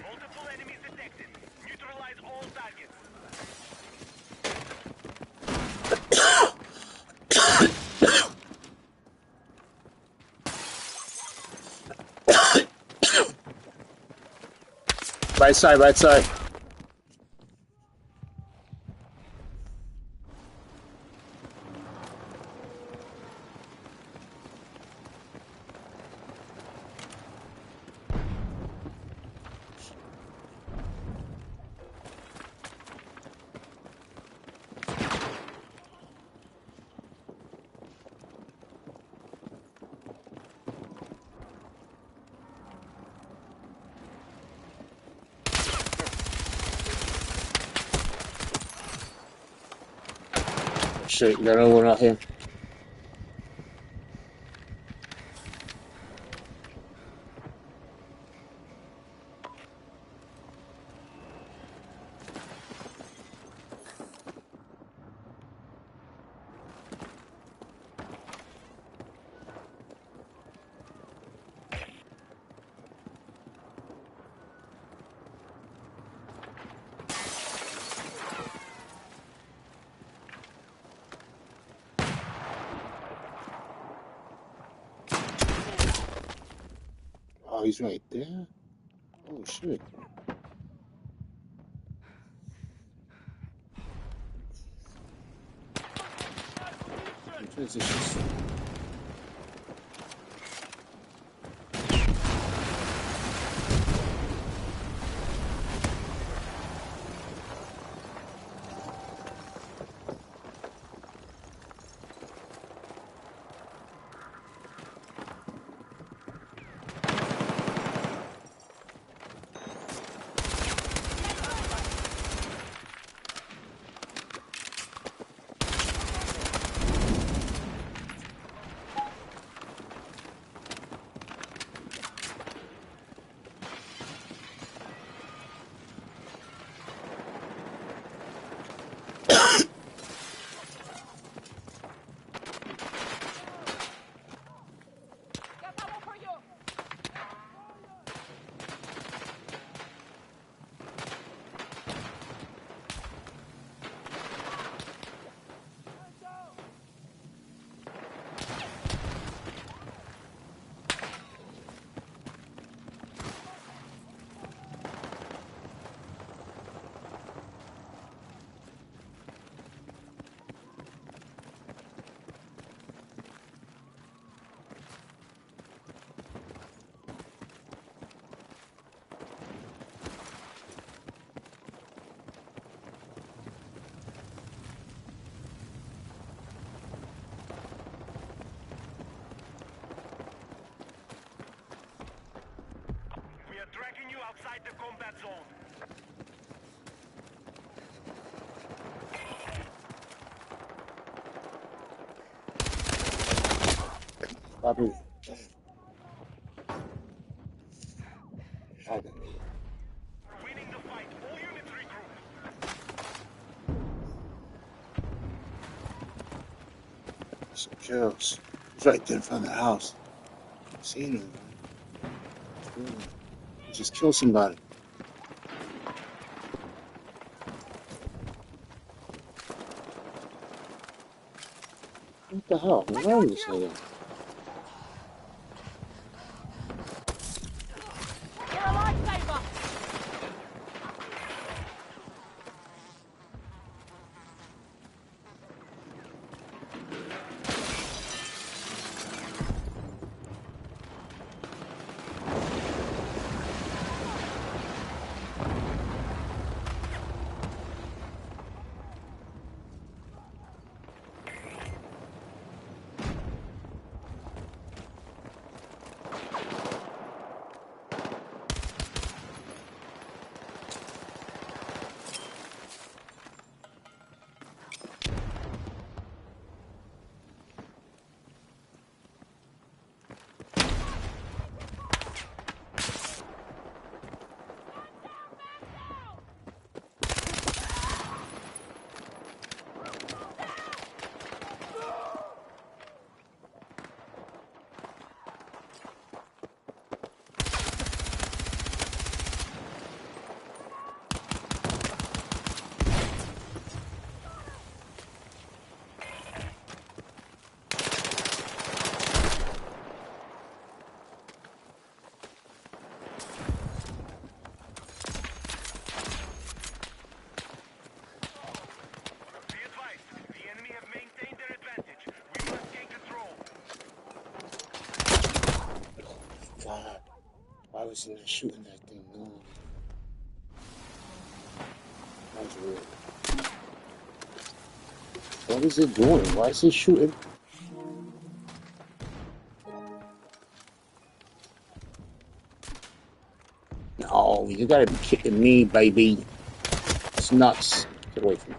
Multiple enemies detected. Neutralize all targets. Right side, right side. Shit, you got another one out here. Oh, he's right there. Oh shit. Transitions. We are tracking you outside the combat zone. Bobby. Winning the fight. All units regroup. Some kills. He's right there in front of the house. Seen him, man. Just kill somebody. What the hell? What's wrong with this nigga? You're a lifesaver! Be advised, the enemy have maintained their advantage. We must gain control. God, why was he not shooting that thing? No. That was weird. What is it doing? Why is it shooting? No, you gotta be kidding me, baby. It's nuts. Get away from me.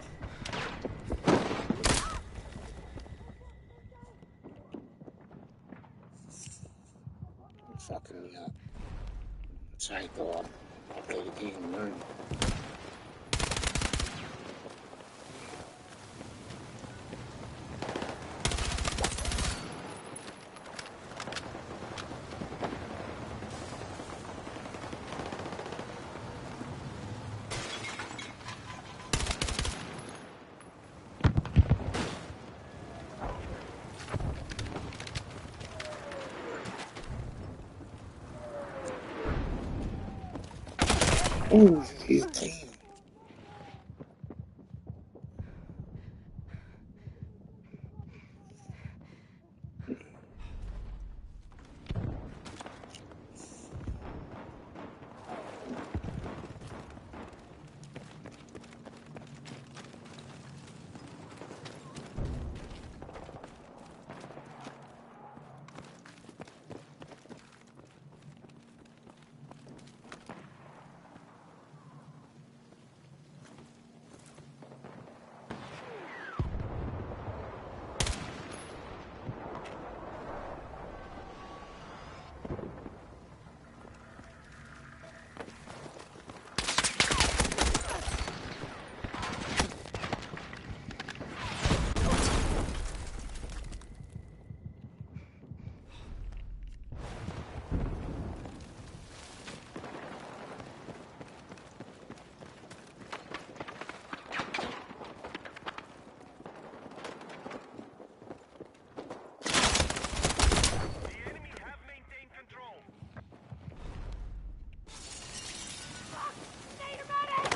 You're fucking me up. Psycho. I'll play the game and learn. Oh, damn. The enemy have maintained control. Need a medic!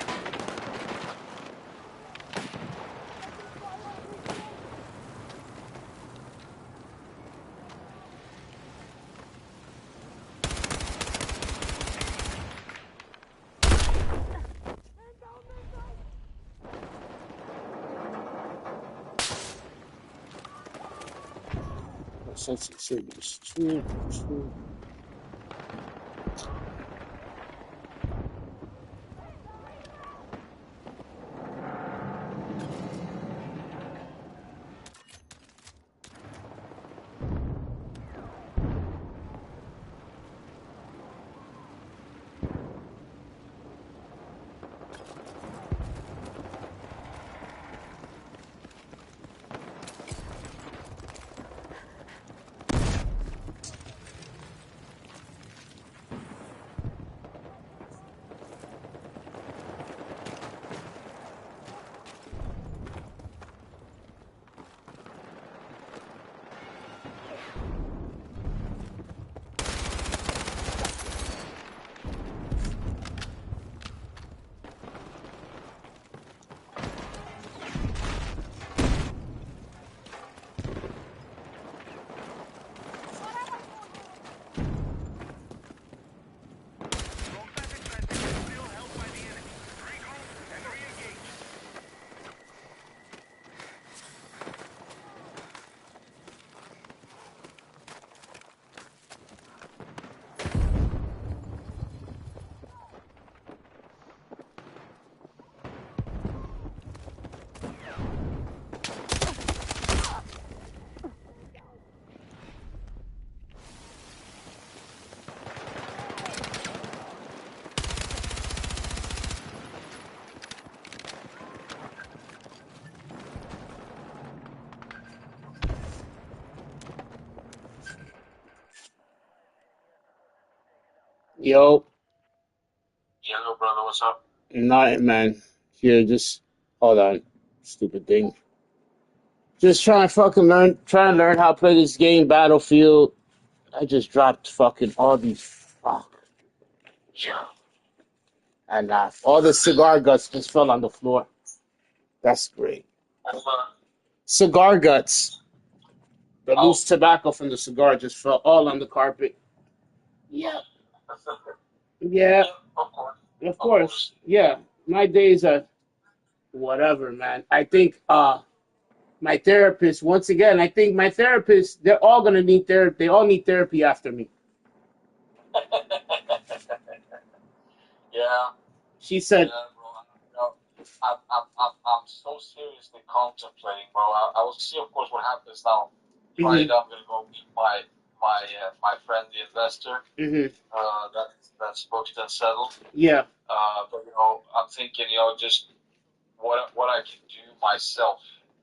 Since it said it was two. Yo, Yellow brother, what's up? nothing, man. Here, just hold on. Stupid thing. Just trying to fucking learn, trying to learn how to play this game, Battlefield. I just dropped fucking all these fuck. And all the cigar guts just fell on the floor. That's great. Hold Cigar guts. The Oh, loose tobacco from the cigar just fell all on the carpet. Yep. Yeah, yeah, of course, of of course. course. Yeah. My days are whatever, man. I think my therapist, once again, I think my therapist, they're all gonna need therapy. They all need therapy after me. Yeah, She said, yeah, bro. I'm so seriously contemplating, bro. I will see, of course, what happens now. Friday, mm-hmm, I'm gonna go meet my friend, the investor. mm-hmm, That's booked and settled. yeah, But I'm thinking, just what I can do myself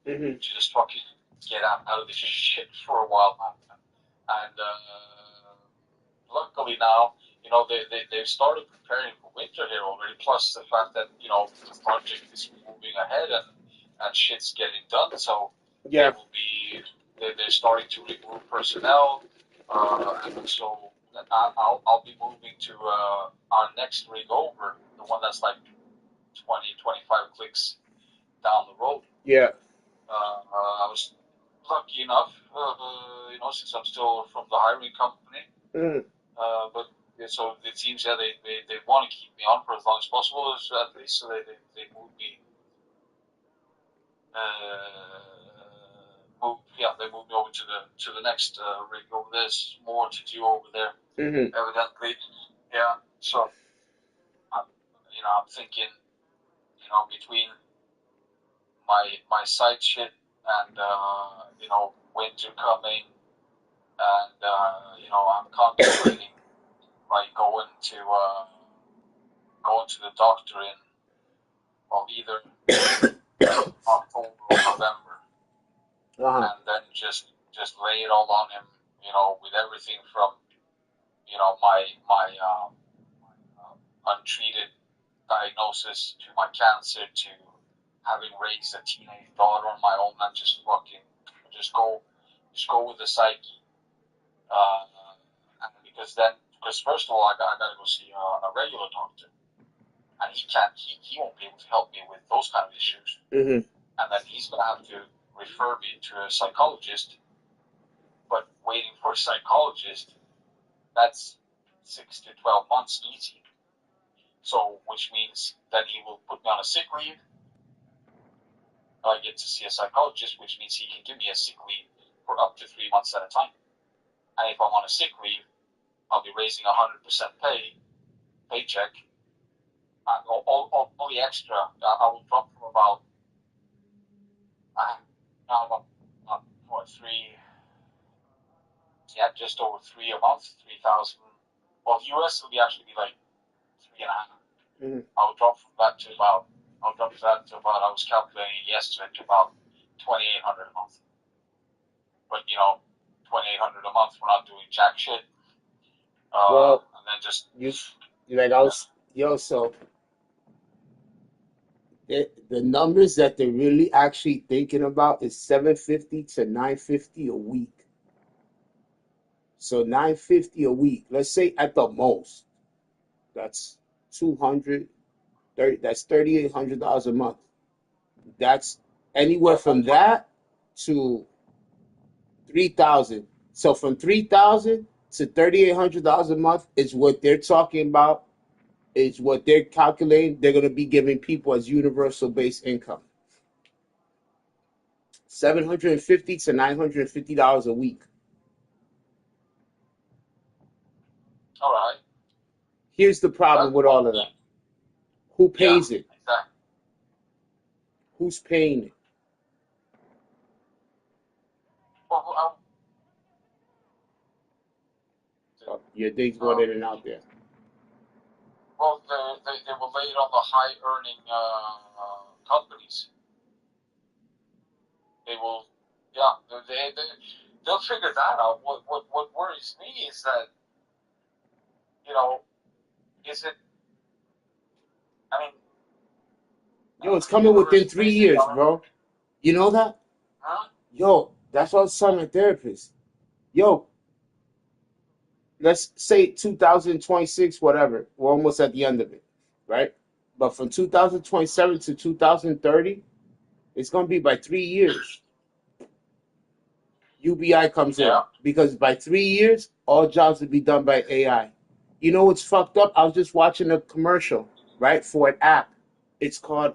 mm-hmm, to just fucking get out of this shit for a while, man. And luckily now, they've started preparing for winter here already. Plus the fact that the project is moving ahead and shit's getting done, so they yeah, will be they're starting to remove personnel, and so I'll be moving to our next rig over, the one that's like 20-25 clicks down the road. yeah, I was lucky enough, since I'm still from the hiring company. mm, But yeah, so it seems they want to keep me on for as long as possible, at least. So they moved me. They moved me over to the next rig over there. There's more to do over there, mm-hmm, evidently. Yeah. So I'm, I'm thinking, between my side shit and winter coming, and I'm contemplating like going to the doctor in, well, either October or November, uh-huh, and then just lay it all on him, with everything from my untreated diagnosis to my cancer to having raised a teenage daughter on my own, and just go just go with the psyche. And because first of all, I gotta go see a regular doctor, and he won't be able to help me with those kind of issues, mm-hmm. and then he's gonna have to refer me to a psychologist. But waiting for a psychologist, that's 6 to 12 months easy. So, which means that he will put me on a sick leave. I get to see a psychologist, which means he can give me a sick leave for up to 3 months at a time. And if I'm on a sick leave, I'll be raising 100% paycheck. All the extra, I will drop from about what, just over three a month, 3,000. Well, US will actually be like three and a half. Mm-hmm. I'll drop from that to about, I was calculating yesterday, to about 2,800 a month. But 2,800 a month, we're not doing jack shit. Well, And then just, you like I yeah. was, yo, so the numbers that they're really actually thinking about is 750 to 950 a week. So 950 a week. Let's say at the most, that's 230. That's $3,800 a month. That's anywhere from that to 3,000. So from 3,000 to $3,800 a month is what they're talking about. Is what they're calculating. They're going to be giving people as universal base income. 750 to $950 a week. All right. Here's the problem with all of that. Who Yeah, pays it? exactly. Who's paying it? Well, Oh, your thing's going um, in and out there. well, they will lay it on the high earning companies. They will, yeah, they'll figure that out. What worries me is that, you know, is it? I mean, Yo, it's coming within 3 years, bro. You know that? huh? Yo, that's what I was telling my therapist. Yo, let's say 2026, whatever. We're almost at the end of it, right? But from 2027 to 2030, it's gonna be by 3 years. UBI comes in Yeah. because by 3 years, all jobs will be done by AI. You know what's fucked up? I was just watching a commercial, right, for an app. It's called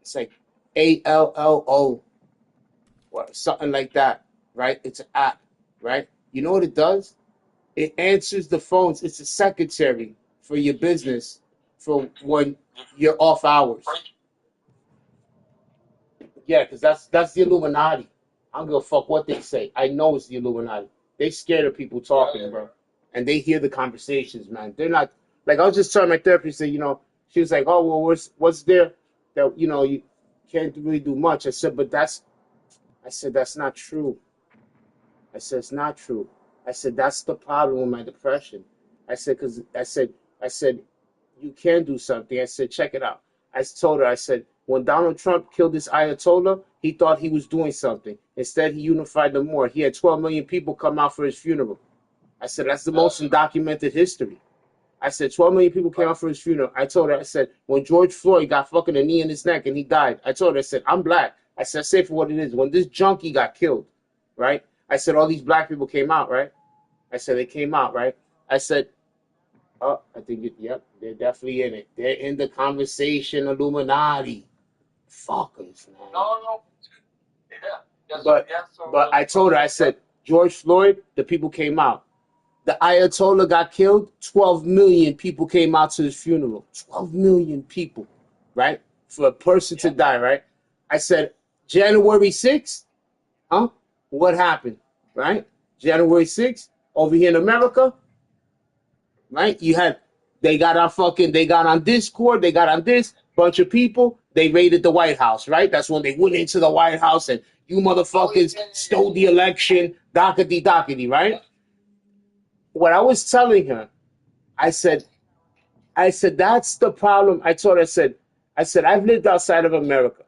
it's like ALLO or something like that, right? It's an app, right? You know what it does? It answers the phones. It's a secretary for your business for when you're off hours. Yeah, because that's the Illuminati. I don't give a fuck what they say. I know it's the Illuminati. They scared of people talking, bro. And they hear the conversations, man. They're not like I was just telling my therapist that, she was like, oh well what's there that you can't really do much. I said that's not true. I said it's not true. I said that's the problem with my depression. I said because I said you can do something. I said check it out. I told her I said when Donald Trump killed this Ayatollah, he thought he was doing something. Instead, he unified them more. He had 12 million people come out for his funeral. I said that's the most undocumented history. I said 12 million people came out for his funeral. I told her, I said, when George Floyd got fucking a knee in his neck and he died, I told her, I said, I'm black. I said, say for what it is. When this junkie got killed, right? I said, all these black people came out, right? I said, they came out, right? I said, oh, I think, yep, they're definitely in it. They're in the conversation, Illuminati. Fuckers, man. No. Yeah. But I told her, I said, George Floyd, the people came out. The Ayatollah got killed, 12 million people came out to his funeral. 12 million people, right? For a person to die, right? I said, January 6th, huh? What happened, right? January 6th, over here in America, right? They got on Discord, they got on this, bunch of people, they raided the White House, right? That's when they went into the White House and you motherfuckers stole the election, dockety, right? What I was telling her, I said, that's the problem. I told her, I said, I've lived outside of America.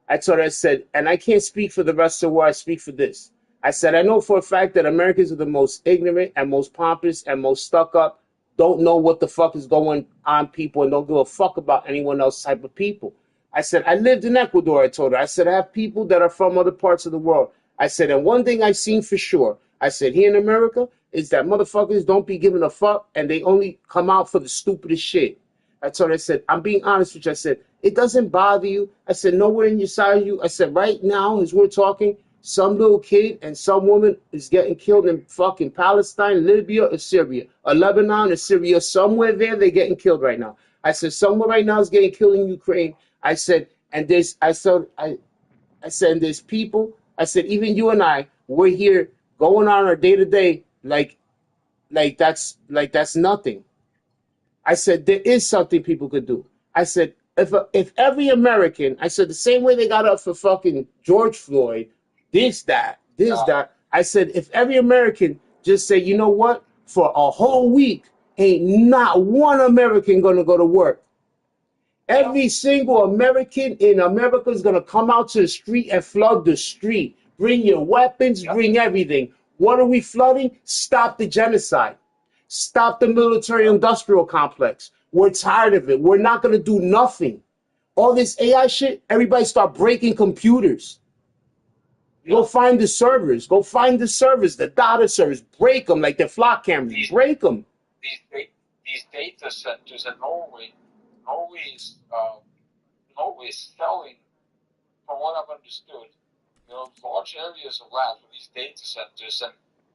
I told her, I said, and I can't speak for the rest of the world. I speak for this. I said, I know for a fact that Americans are the most ignorant and most pompous and most stuck up, don't know what the fuck is going on, people, and don't give a fuck about anyone else type of people. I said, I lived in Ecuador, I told her. I said, I have people that are from other parts of the world. I said, and one thing I've seen for sure, I said, here in America, is that motherfuckers don't be giving a fuck and they only come out for the stupidest shit. I told her, I said, I'm being honest with you. I said, it doesn't bother you. I said, nowhere in your side of you. I said, right now, as we're talking, some little kid and some woman is getting killed in fucking Palestine, Libya, or Syria, or Lebanon, or Syria. Somewhere there, they're getting killed right now. I said, somewhere right now is getting killed in Ukraine. I said, and I said, and there's people. I said, even you and I, we're here going on our day to day, like that's nothing. I said there is something people could do. I said if every American, I said the same way they got up for fucking George Floyd, this that. I said if every American just say, you know what, for a whole week, ain't not one American gonna go to work. Every single American in America is going to come out to the street and flood the street. Bring your weapons, bring everything. What are we flooding? Stop the genocide. Stop the military industrial complex. We're tired of it. We're not going to do nothing. All this AI shit, everybody start breaking computers. Go find the servers. Go find the servers, the data servers. Break them like they're flock cameras. Break them. These data centers in Norway is selling, from what I've understood, large areas of land for these data centers,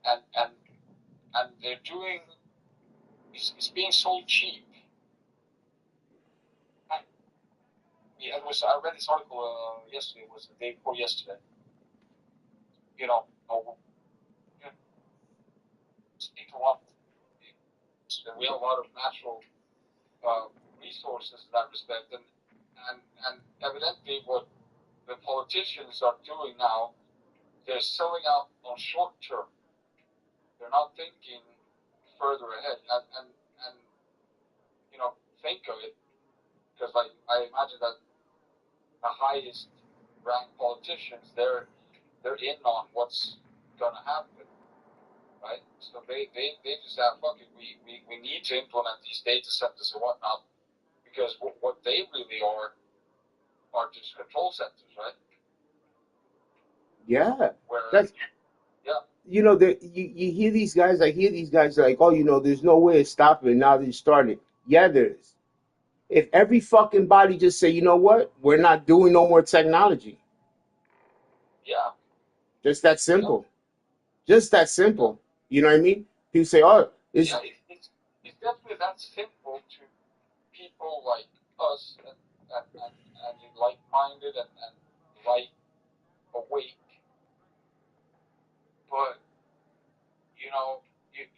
and they're doing, it's being sold cheap. I read this article yesterday. It was the day before yesterday. Speak a lot. We have a lot of natural resources in that respect, and evidently what the politicians are doing now, they're selling out on short term. They're not thinking further ahead, and think of it, because like I imagine that the highest ranked politicians, they're in on what's gonna happen, right? So they just have, fuck it, we need to implement these data centers and whatnot, because what they really are just control centers, right? Yeah. Where That's you hear these guys. I hear these guys like, oh, there's no way of stopping it now that you started. Yeah, there is. If every fucking body just say, you know what, we're not doing no more technology. yeah, Just that simple. Just that simple. You know what I mean? People say, oh, it's yeah, it's definitely that simple to people like us and like-minded and like awake, but you know, you're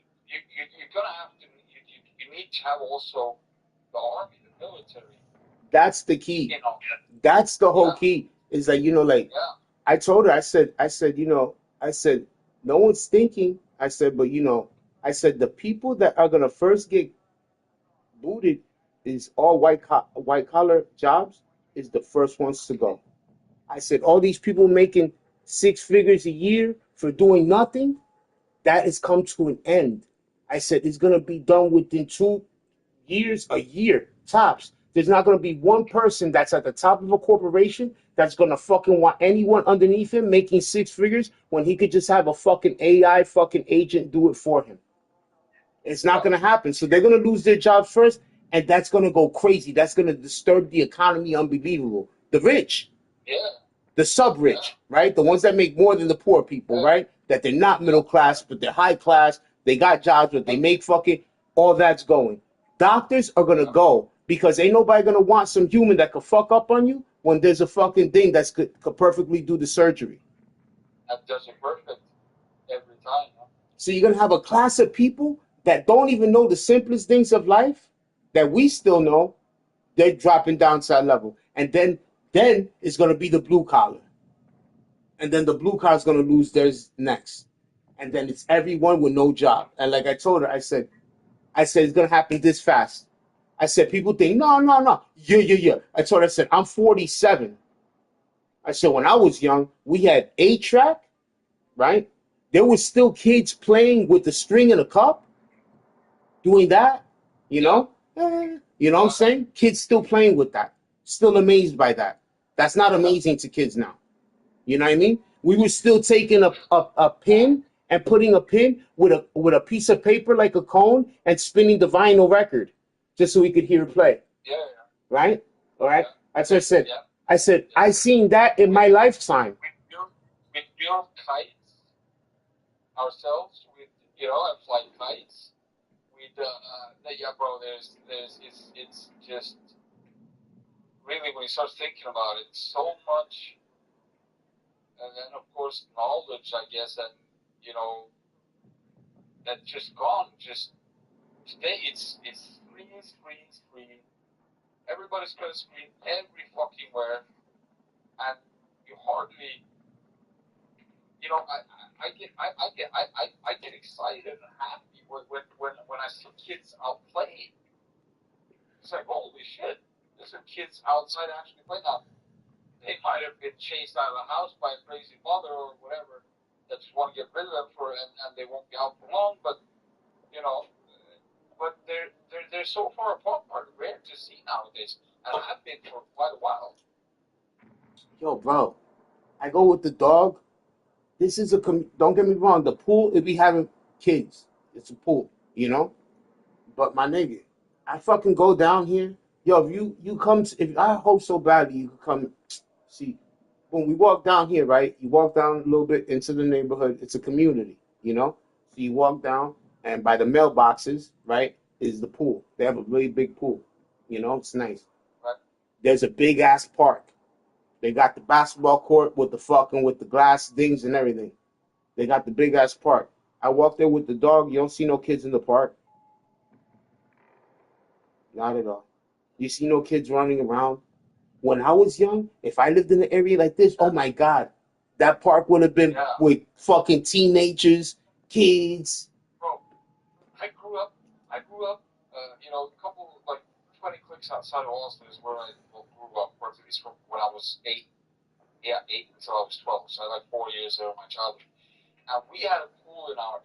gonna have to you need to have also the army, the military, that's the key. you know, That's the whole yeah, key. Is like, like yeah, I told her, I said, no one's thinking. I said, but I said the people that are gonna first get booted is all white collar jobs is the first ones to go. I said all these people making 6 figures a year for doing nothing, that has come to an end. I said it's gonna be done within 2 years, a year tops. There's not gonna be one person that's at the top of a corporation that's gonna fucking want anyone underneath him making 6 figures when he could just have a fucking AI fucking agent do it for him. It's not going to happen. So they're going to lose their jobs first, and that's going to go crazy. That's going to disturb the economy unbelievable. The rich, yeah, the yeah, sub-rich, right? The ones that make more than the poor people, yeah, right? That they're not middle class, but they're high class. They got jobs, but they make fucking, all that's going. Doctors are going to go because ain't nobody going to want some human that could fuck up on you when there's a fucking thing that could perfectly do the surgery. that does it perfect every time. Huh? So you're gonna have a class of people that don't even know the simplest things of life that we still know. They're dropping down to that level, and then it's gonna be the blue collar, and then the blue collar is gonna lose theirs next, and then it's everyone with no job. And like I told her, I said it's gonna happen this fast. I said people think no, no, no, yeah, yeah, yeah. I told her, I said I'm 47. I said when I was young, we had 8 track, right? There was still kids playing with the string in a cup doing that, you Yeah, know? You know what I'm saying? Kids still playing with that. Still amazed by that. That's not amazing to kids now. You know what I mean? We were still taking a pin and putting a pin with a piece of paper like a cone and spinning the vinyl record just so we could hear it play. yeah, Right? All right? yeah, That's what I said. yeah, I said, yeah. I seen that in We my lifetime. we build kites ourselves with and fly kites with yeah, bro. There's it's just really when you start thinking about it, so much, and then of course knowledge, I guess, and you know that's just gone. Just today, it's screen, screen, screen. Everybody's got a screen every fucking where, and you hardly, I get excited and happy when I see kids out playing. It's like holy shit, there's some kids outside actually playing now. They might have been chased out of the house by a crazy mother or whatever that just want to get rid of them and they won't be out for long. But you know, but they're so far apart, rare to see nowadays, and have been for quite a while. Yo, bro, I go with the dog. This is don't get me wrong, the pool, it be having kids. It's a pool, you know? But my nigga, I fucking go down here. Yo, if you come, if I hope so badly you could come see. When we walk down here, right? You walk down a little bit into the neighborhood. It's a community, you know. So you walk down, and by the mailboxes, right, is the pool. They have a really big pool. You know, it's nice. Right? There's a big ass park. They got the basketball court with the glass things and everything. They got the big ass park. I walk there with the dog. You don't see no kids in the park. Not at all. You see no kids running around. When I was young, if I lived in an area like this, oh my God, that park would have been Yeah, with fucking teenagers, kids. bro. I grew up, a couple like 20 clicks outside of Austin is where I grew up, or at least from when I was 8. Yeah, 8 until I was 12. So I had like 4 years there of my childhood. And we had a pool in our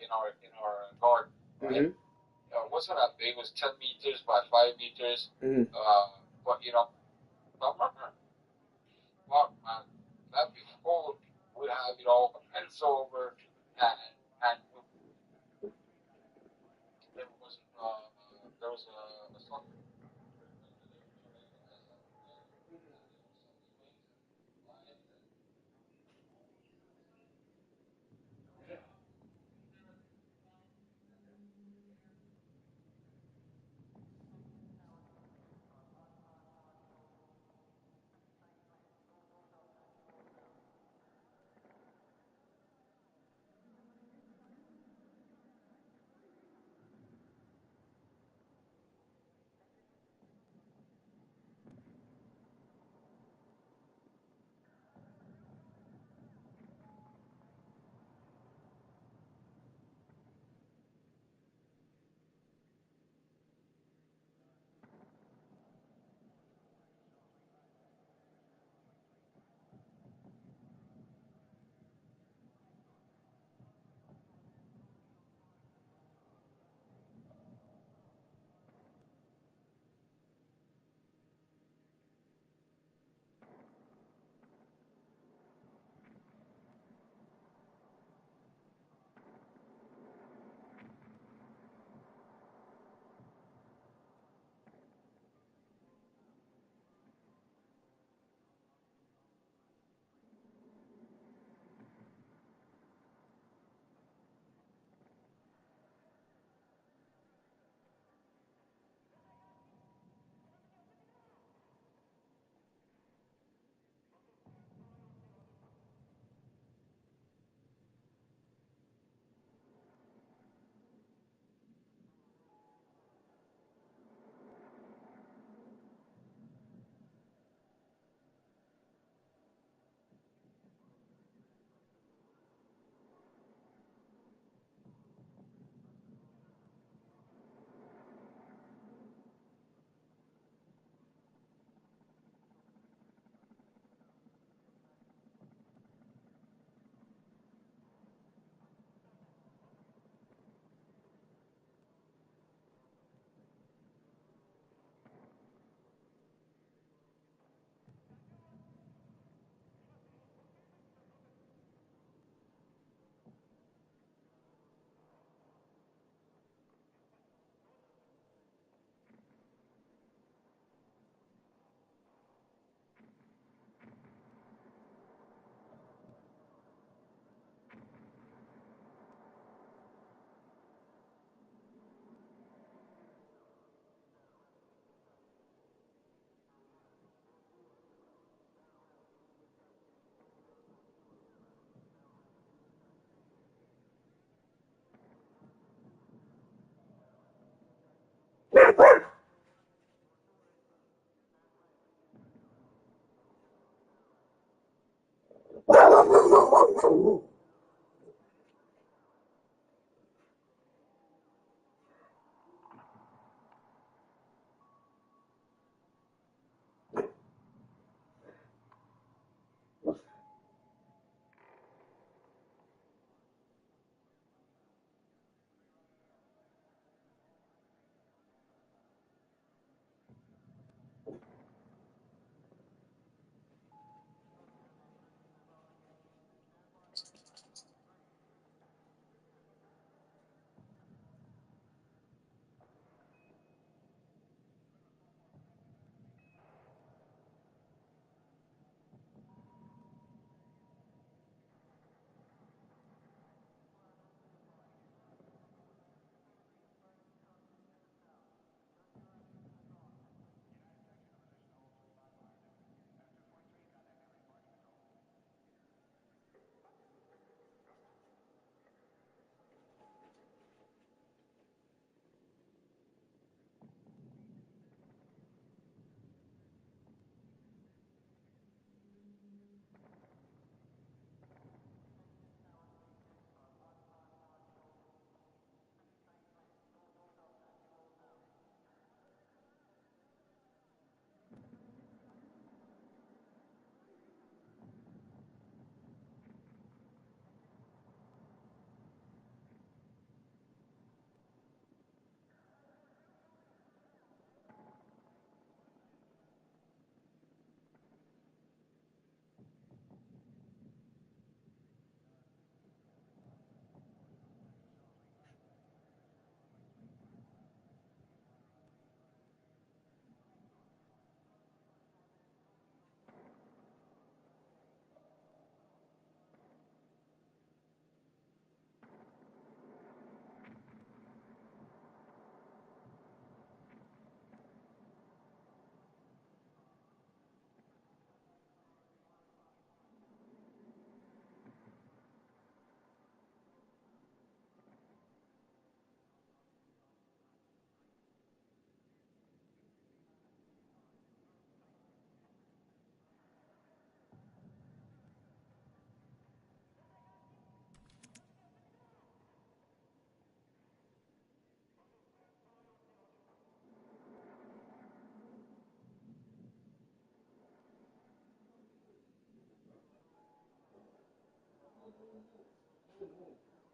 garden, right? Mm-hmm. It wasn't that big. It was 10 meters by 5 meters. Mm-hmm. But I remember, wow, man, that pool would have a fence over, and there was a soccer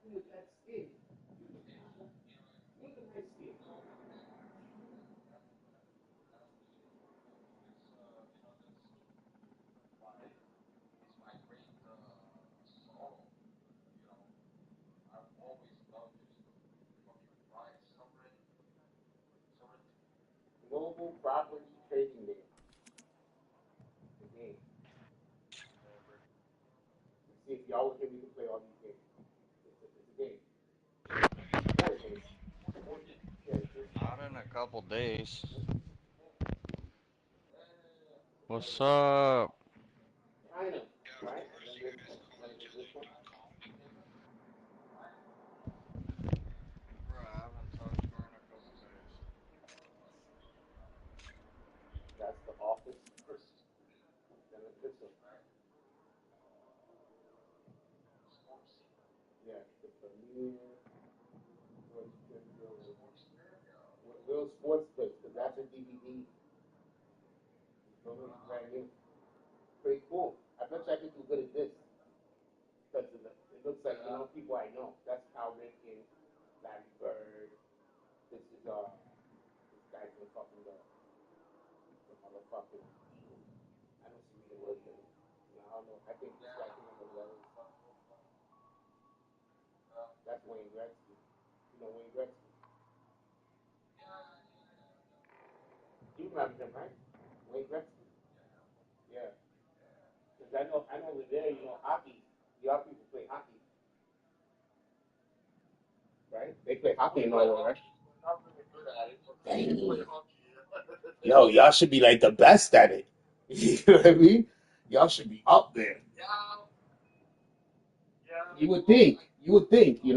Look at that skin. Look at my skin. Global property trading name. The game. Let's see if y'all would hear me to play all these games. It's a game. Board game. Board game. Yeah, just Not in a couple days. What's up? China, right? And then this one. And then this one. Bro, I haven't touched her in a couple days. That's the office. Then this one. Yeah, the premiere. Real sports clips, because that's a DVD. It's brand new. Pretty cool. I bet you I could do good at this. Because it looks like, people I know. That's Al Ripken, Larry Bird. This is, this guy's been fucking the motherfucking Eagles. I don't see the Williams. I don't know. I think this guy can remember that. That's Wayne Gretzky. You know Wayne Gretzky? You remember him, right? Wayne Gretzky? Yeah. Because I know over there, hockey. Y'all people play hockey, right? They play hockey in Norway, right? Not really good at it, but Dang. hockey. Yo, y'all should be like the best at it. You know what I mean? Y'all should be up there. Yeah, yeah. You would think. You would think, Yeah,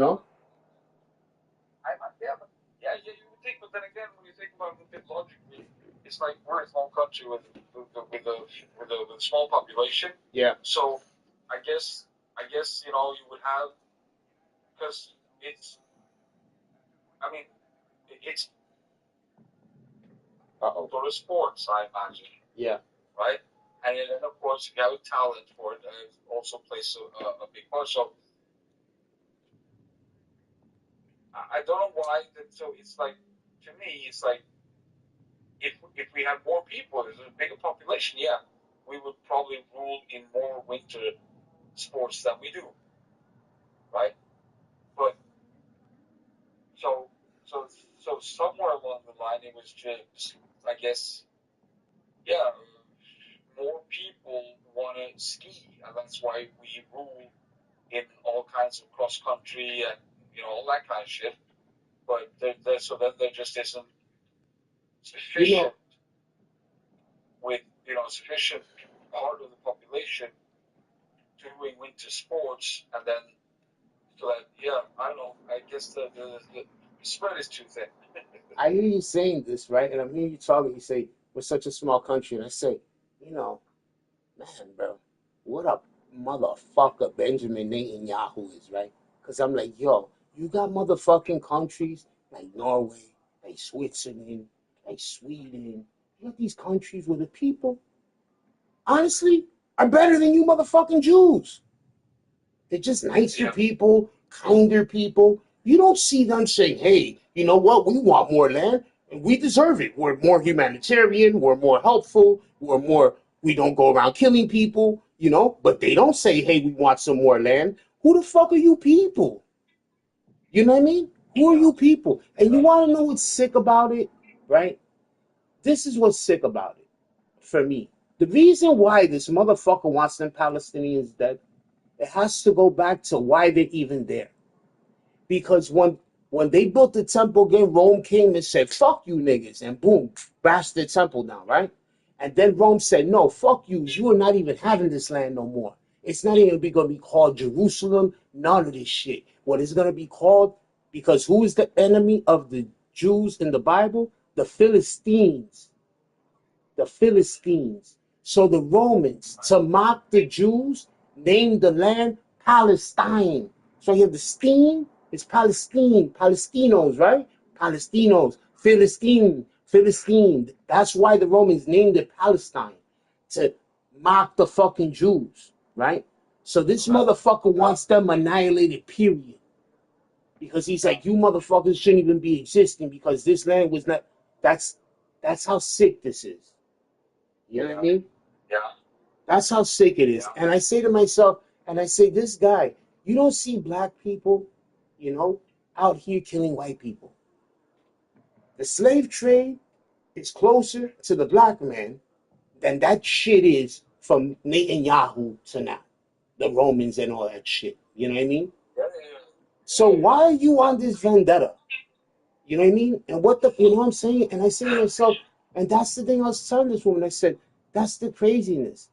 you would think, but then again, when you think about it a bit logically, it's like we're a small country with a small population. Yeah. So I guess you would have because I mean, it's Uh-oh. sort of sports, I imagine, Yeah. right? And then of course, if you have a talent for it, also plays a big part. So I don't know why. So it's like to me, it's like if we had more people, there's a bigger population, yeah, we would probably rule in more winter sports than we do, right? But so so so somewhere along the line, it was just, I guess, yeah, more people want to ski, and that's why we rule in all kinds of cross country and all that kind of shit. But so then there just isn't You know, sufficient with sufficient part of the population doing winter sports, and then so that yeah, I don't know. I guess the spread is too thin. I hear you saying this, right? And I'm hearing you talking. You say, we're such a small country. And I say, you know, man, bro, what a motherfucker Benjamin Netanyahu is, right? Because I'm like, yo, you got motherfucking countries like Norway, like Switzerland, like Sweden. You got these countries where the people, honestly, are better than you motherfucking Jews. They're just nicer Yeah, people, kinder people. You don't see them saying, hey, you know what? We want more land and we deserve it. We're more humanitarian. We're more helpful. We don't go around killing people, but they don't say, hey, we want some more land. Who the fuck are you people? You know what I mean? Who are yeah, you people? And you want to know what's sick about it, right? This is what's sick about it for me. The reason why this motherfucker wants them Palestinians dead, it has to go back to why they're even there. Because when they built the temple again, Rome came and said, fuck you niggas, and boom, bashed the temple down, right? And then Rome said, no, fuck you, you are not even having this land no more. It's not even going to be called Jerusalem, none of this shit. What is going to be called, because who is the enemy of the Jews in the Bible? The Philistines. The Philistines. So the Romans, to mock the Jews, named the land Palestine. So you have the steam, it's Palestine, Palestinos, right? Palestinos, Philistine, Philistine. That's why the Romans named it Palestine, to mock the fucking Jews, right? So this motherfucker wants them annihilated, period. because he's like, you motherfuckers shouldn't even be existing because this land was not. That's how sick this is. You know what I mean? Yeah. That's how sick it is. Yeah. And I say to myself, and I say, this guy, you don't see black people, you know, out here killing white people. The slave trade is closer to the black man than that shit is from Netanyahu to now. The Romans and all that shit. You know what I mean? Yeah. So why are you on this vendetta? You know what I mean? And what the, you know what I'm saying? And I say to myself, and that's the thing I was telling this woman. I said, that's the craziness,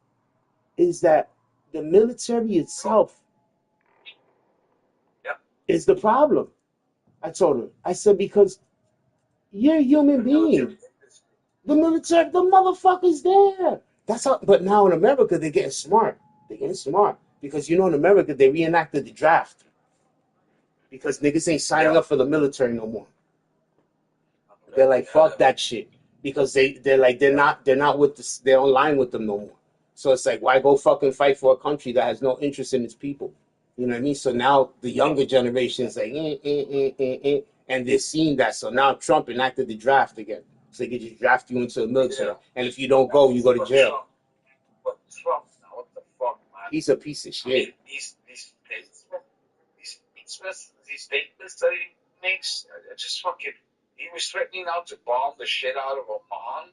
is that the military itself Yeah. is the problem. I told her. I said, because you're a human being. The military, the motherfucker's there. That's how, but now in America, they're getting smart. They're getting smart. Because you know, in America, they reenacted the draft. Because niggas ain't signing up for the military no more. They're like, fuck that shit. Because they're not with this, they're online with them no more. So it's like, why go fucking fight for a country that has no interest in its people? You know what I mean? So now the younger generation is like, and they're seeing that. So now Trump enacted the draft again. So they can just draft you into the military. Yeah. And if you don't go, you go to jail. But Trump, now, what the fuck, man? He's a piece of I shit. mean, these statements that he makes, just fucking. He was threatening now to bomb the shit out of Oman,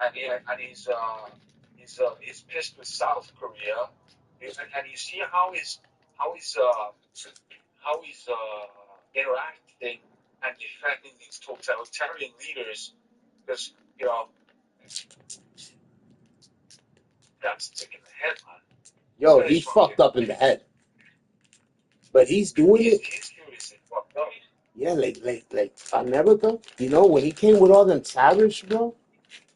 and he's pissed with South Korea, and you see how he's interacting and defending these totalitarian leaders, because that's sick in the head, man. Yo, he's fucked up in the head. But he's doing it. He's seriously fucked up. Yeah, like America, you know, when he came with all them tariffs, bro,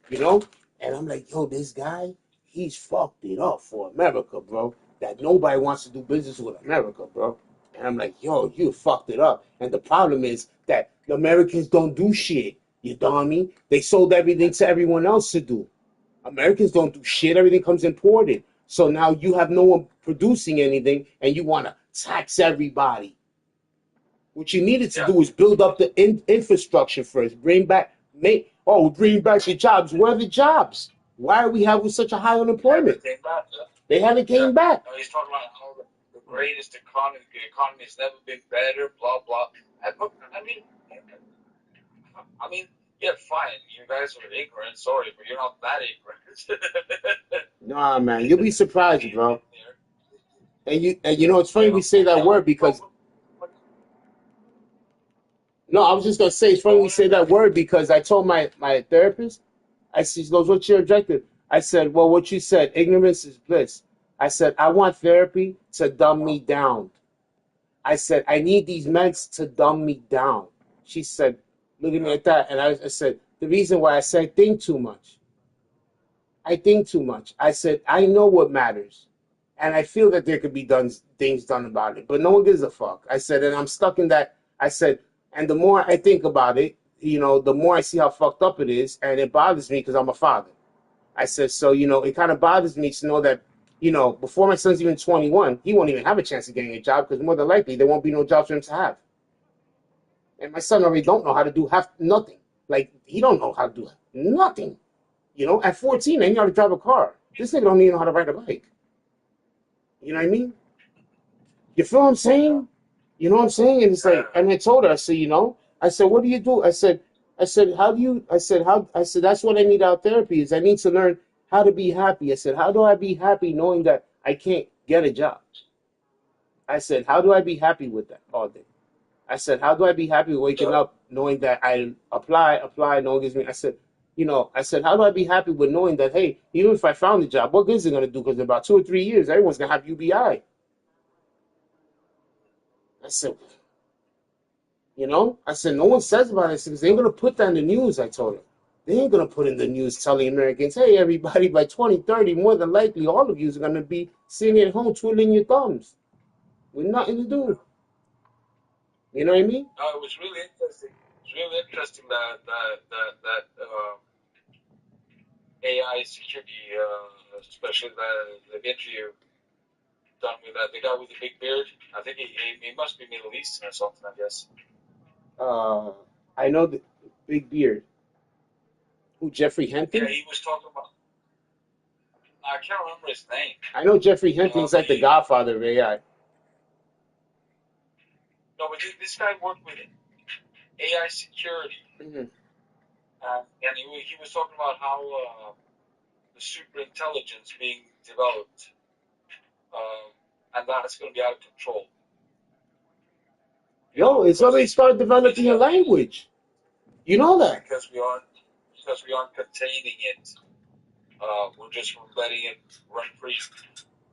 you know, and I'm like, yo, this guy, he's fucked it up for America, bro. That nobody wants to do business with America, bro. And I'm like, yo, you fucked it up. And the problem is that the Americans don't do shit. You know what I mean? They sold everything to everyone else to do. Americans don't do shit. Everything comes imported. So now you have no one producing anything, and you want to tax everybody. What you needed to do is build up the infrastructure first. Bring back the jobs. Where are the jobs? Why are we having such a high unemployment? They haven't came back. He's talking about how the greatest economy, the economy has never been better, blah blah. I mean, yeah, fine. You guys are ignorant. Sorry, but you're not that ignorant. Nah, man, you'll be surprised, bro. And you know it's funny we say that word because no, I was just gonna say it's funny we say that word because I told my therapist, she goes, "What's your objective?" I said, "Well, what you said, ignorance is bliss." I said, "I want therapy to dumb me down." I said, "I need these meds to dumb me down." She said, "Look at me like that," and I said, "The reason why I said I think too much. I think too much." I said, "I know what matters." And I feel that there could be things done about it, but no one gives a fuck. I said, and I'm stuck in that. I said, and the more I think about it, you know, the more I see how fucked up it is, and it bothers me because I'm a father. I said, so you know, it kind of bothers me to know that, you know, before my son's even 21, he won't even have a chance of getting a job because more than likely there won't be no jobs for him to have. And my son already don't know how to do half nothing. Like he don't know how to do nothing. You know, at 14, I knew how to drive a car. This nigga don't even know how to ride a bike. You know what I mean? You feel what I'm saying? You know what I'm saying? And it's like, and I told her, I said, you know, I said, what do you do? I said, how do you, I said, that's what I need out therapy is I need to learn how to be happy. I said, how do I be happy knowing that I can't get a job? I said, how do I be happy with that all day? I said, how do I be happy waking up knowing that I apply, no one gives me, I said, you know, I said, how do I be happy with knowing that, hey, even if I found a job, what good is it going to do? Because in about 2 or 3 years, everyone's going to have UBI. I said, you know, I said, no one says about it. I said, because they ain't going to put that in the news, I told her. They ain't going to put in the news telling Americans, hey, everybody, by 2030, more than likely, all of you are going to be sitting at home twiddling your thumbs with nothing to do. You know what I mean? No, it was really interesting. It's really interesting that AI security, especially the interview done with that. The guy with the big beard. I think he must be Middle Eastern or something. I guess. I know the big beard. Who, Jeffrey Yeah, Henton? he was talking about. I can't remember his name. I know Jeffrey Henton's But like the godfather of AI. no, but this guy worked with AI security, Mhm. and he was talking about how the super intelligence being developed, and that's going to be out of control. Yo, it's already started developing a language. You know that. Because we aren't containing it. We're just letting it run free.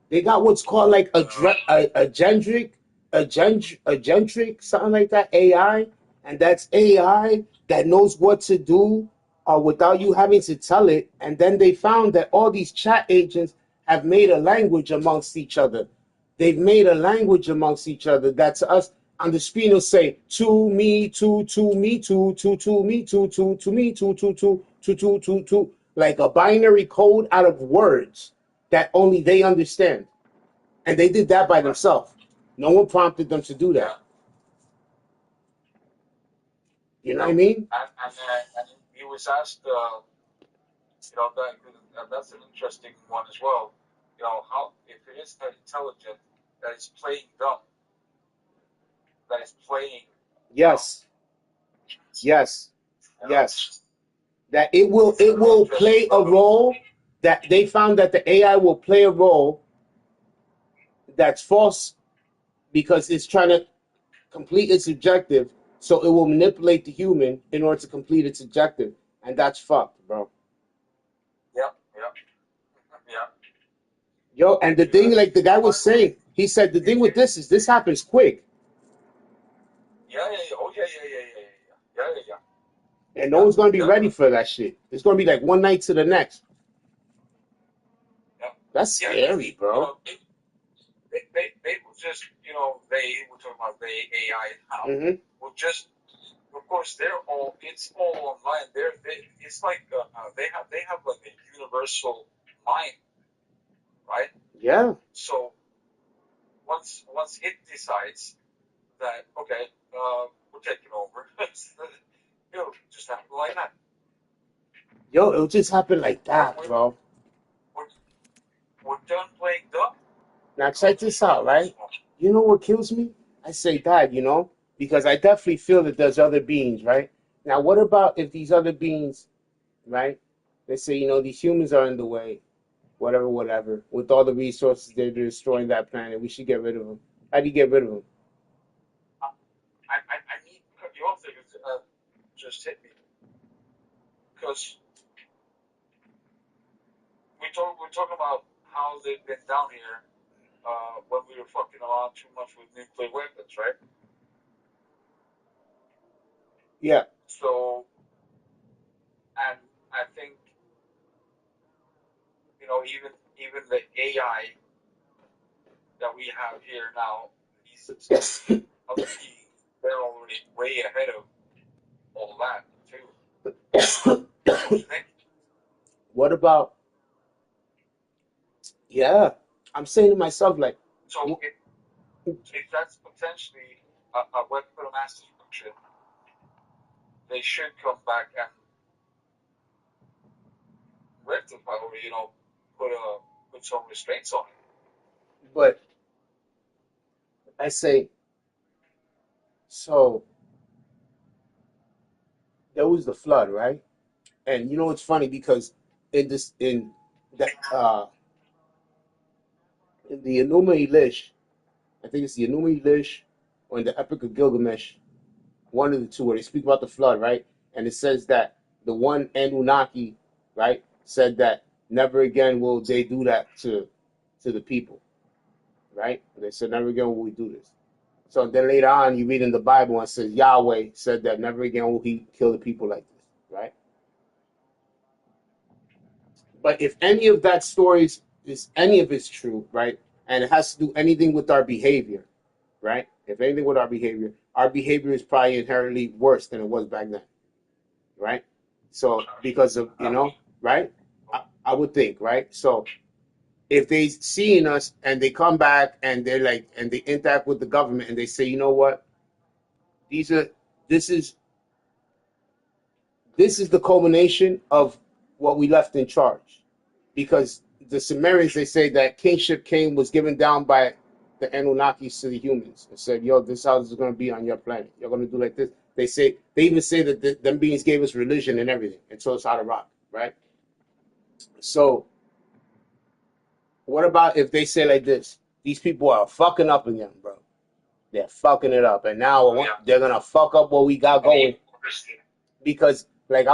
They got what's called like a gentric, a gentric, something like that, AI, and that's AI that knows what to do without you having to tell it. And then they found that all these chat agents have made a language amongst each other. They've made a language amongst each other that's us. On the screen will say to me, to me, to me, to me, to like a binary code out of words that only they understand. And they did that by themselves. No one prompted them to do that. You know what I mean? And he was asked, that's an interesting one as well. How if it is that intelligent, that it's playing dumb, that it's playing. Yes. Yes. You know, Yes. That it will play a role, that they found that the AI will play a role that's false because it's trying to complete its objective, so it will manipulate the human in order to complete its objective. And that's fucked, bro. yeah. Yo, and the thing, like the guy was saying, he said the thing with this is this happens quick. Yeah. Oh, yeah. And no one's gonna be ready for that shit. It's gonna be like one night to the next. Yeah. That's scary, bro. They will just, we're talking about the AI now, Mm-hmm. will just, of course, it's all online. It's like they have like a universal mind, right? Yeah. So once it decides that okay, we're taking over, it'll just happen like that. Yo, it'll just happen like We're that, we're bro. we're, we're done playing dumb. Now check this out, right? You know what kills me? I say that, because I definitely feel that there's other beings, right? Now, what about if these other beings, right? They say, these humans are in the way, whatever, whatever. With all the resources, they're destroying that planet. We should get rid of them. How do you get rid of them? I need to cut you off there because just hit me because we're talking about how they've been down here when we were fucking around too much with nuclear weapons, right? Yeah. So, and I think even the AI that we have here now, these other beings, they're already way ahead of all that too. Don't you think? What about, yeah. I'm saying to myself, like, So if that's potentially a weapon of mass destruction, they should come back and rectify or put some restraints on it. but I say, so there was the flood, right? And it's funny because in that in the Enuma Elish, I think it's the Enuma Elish or in the Epic of Gilgamesh, one of the two, where they speak about the flood, right? And it says that the one Anunnaki, right, said that never again will they do that to the people, right? They said never again will we do this. So then later on, you read in the Bible and it says Yahweh said that never again will he kill the people like this, right? But if any of that stories is any of it's true, right, and it has to do anything with our behavior, right? If anything with our behavior is probably inherently worse than it was back then, right? So because of right, I would think, right? So if they seeing us and they come back and they're like, and they interact with the government and they say, you know what, these are, this is this is the culmination of what we left in charge, because the Sumerians, they say that kingship came was given down by the Anunnakis to the humans and said, yo, this is how this is going to be on your planet. You're going to do like this. They even say that them beings gave us religion and everything and told us how to rock, right? So what about if they say like this? These people are fucking up again, bro. They're fucking it up, and now they're gonna fuck up what we got going. Because, like,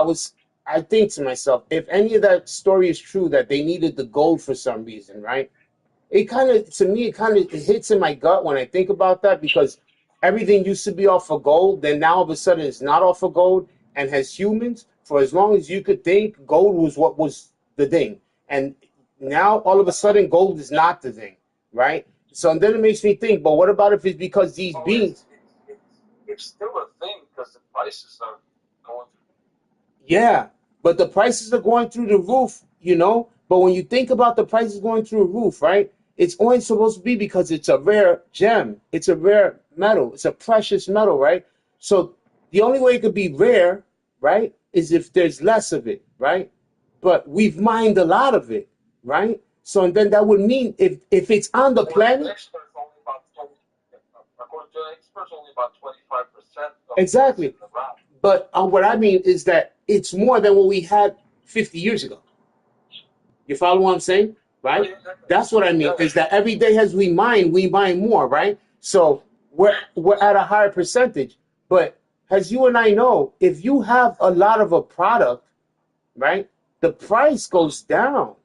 I think to myself, if any of that story is true, that they needed the gold for some reason, right? It kind of, to me, it hits in my gut when I think about that, because everything used to be off of gold, then now all of a sudden it's not off of gold, and as humans, for as long as you could think, gold was what was the thing, and now all of a sudden gold is not the thing, right? So and then it makes me think, but what about if it's because these beings? It's still a thing because the prices are going. Yeah, but the prices are going through the roof, you know. But when you think about the prices going through the roof, right? It's only supposed to be because it's a rare gem. It's a rare metal. It's a precious metal, right? So the only way it could be rare, right, is if there's less of it, right? But we've mined a lot of it, right? So and then that would mean if it's on the planet, Experts only about 20, according to experts, only about 25% of exactly. the ground. But what I mean is that it's more than what we had 50 years ago. You follow what I'm saying? Right? That's what I mean. Is that every day as we mine more, right? So we're at a higher percentage. But as you and I know, if you have a lot of a product, right, the price goes down,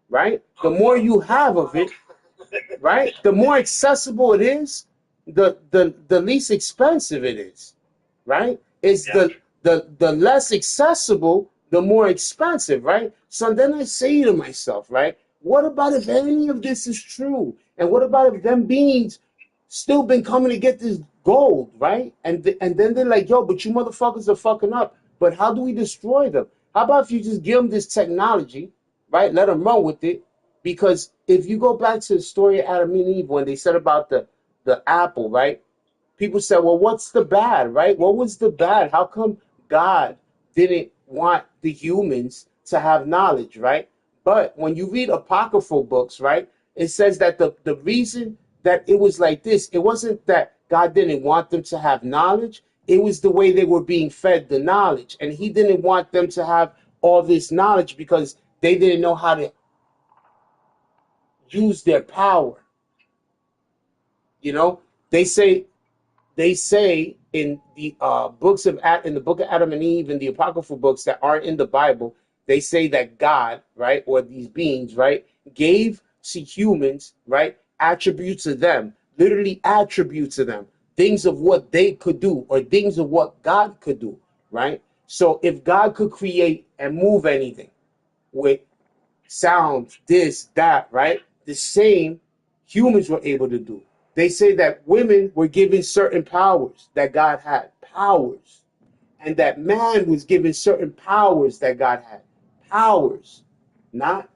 right? The more you have of it, right? The more accessible it is, the least expensive it is, right? It's the less accessible, the more expensive, right? So then I say to myself, right? What about if any of this is true? And what about if them beings still been coming to get this gold, right? And then they're like, yo, but you motherfuckers are fucking up. But how do we destroy them? How about if you just give them this technology, right? Let them run with it. Because if you go back to the story of Adam and Eve, when they said about the apple, right? People said, well, what's the bad, right? What was the bad? How come God didn't want the humans to have knowledge, right? But when you read apocryphal books, right, it says that the reason that it was like this, it wasn't that God didn't want them to have knowledge. It was the way they were being fed the knowledge. And he didn't want them to have all this knowledge because they didn't know how to use their power. You know, they say in the books of in the book of Adam and Eve and the apocryphal books that aren't in the Bible, they say that God, right, or these beings, right, gave to humans, right, attributes to them, literally attributes to them, things of what they could do or things of what God could do, right? So if God could create and move anything with sound, this, that, right? The same humans were able to do. They say that women were given certain powers that God had, powers, and that man was given certain powers that God had, powers, not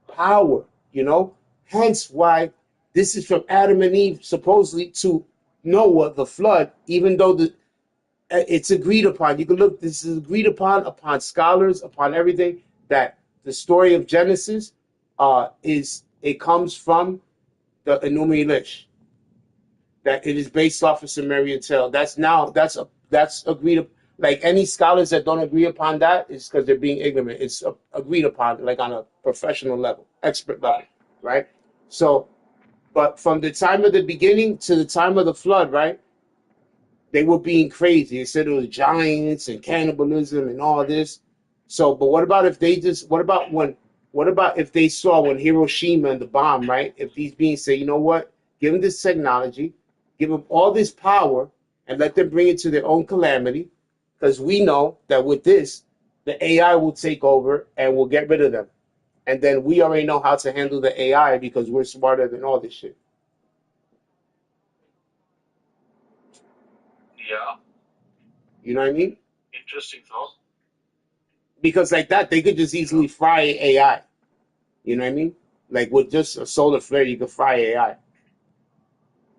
power, you know? Hence why this is from Adam and Eve supposedly to Noah, the flood, even though it's agreed upon. You can look, this is agreed upon scholars, upon everything, that the story of Genesis it comes from the Enuma Elish, that it is based off of Sumerian tale. That's agreed upon. Like any scholars that don't agree upon that is because they're being ignorant. It's agreed upon, like on a professional level, expert level, right? So, but from the time of the beginning to the time of the flood, right? They were being crazy. They said it was giants and cannibalism and all this. So, but what about if they just? What about if they saw when Hiroshima and the bomb, right? If these beings say, you know what, give them this technology, give them all this power, and let them bring it to their own calamity, because we know that with this, the AI will take over and we'll get rid of them. And then we already know how to handle the AI because we're smarter than all this shit. Yeah, You know what I mean? interesting thought. Because like that, they could just easily fry AI. You know what I mean? Like with just a solar flare, you can fry AI.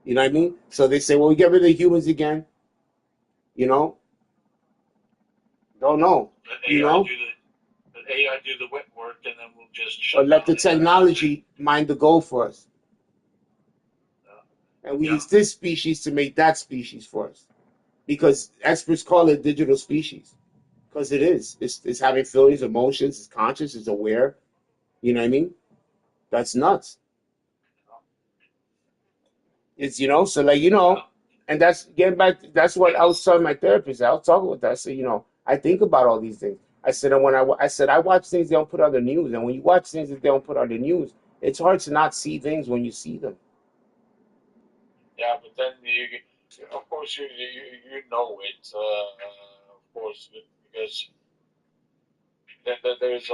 You know what I mean? So they say, well, we get rid of humans again. You know, don't know. Let You AI know, do let AI do the wet work, and then we'll just or shut let down the AI. technology mind the goal for us, and we Yeah, use this species to make that species for us. Because experts call it digital species. Because it is. It's having feelings, emotions, it's conscious, it's aware. You know what I mean? That's nuts. It's so like yeah, and that's getting back. That's what I was telling my therapist. I was talking with that. I said, I think about all these things. I said, and I said I watch things they don't put on the news, and when you watch things that they don't put on the news, it's hard to not see things when you see them. yeah. But then of course, you know it, of course, because then there's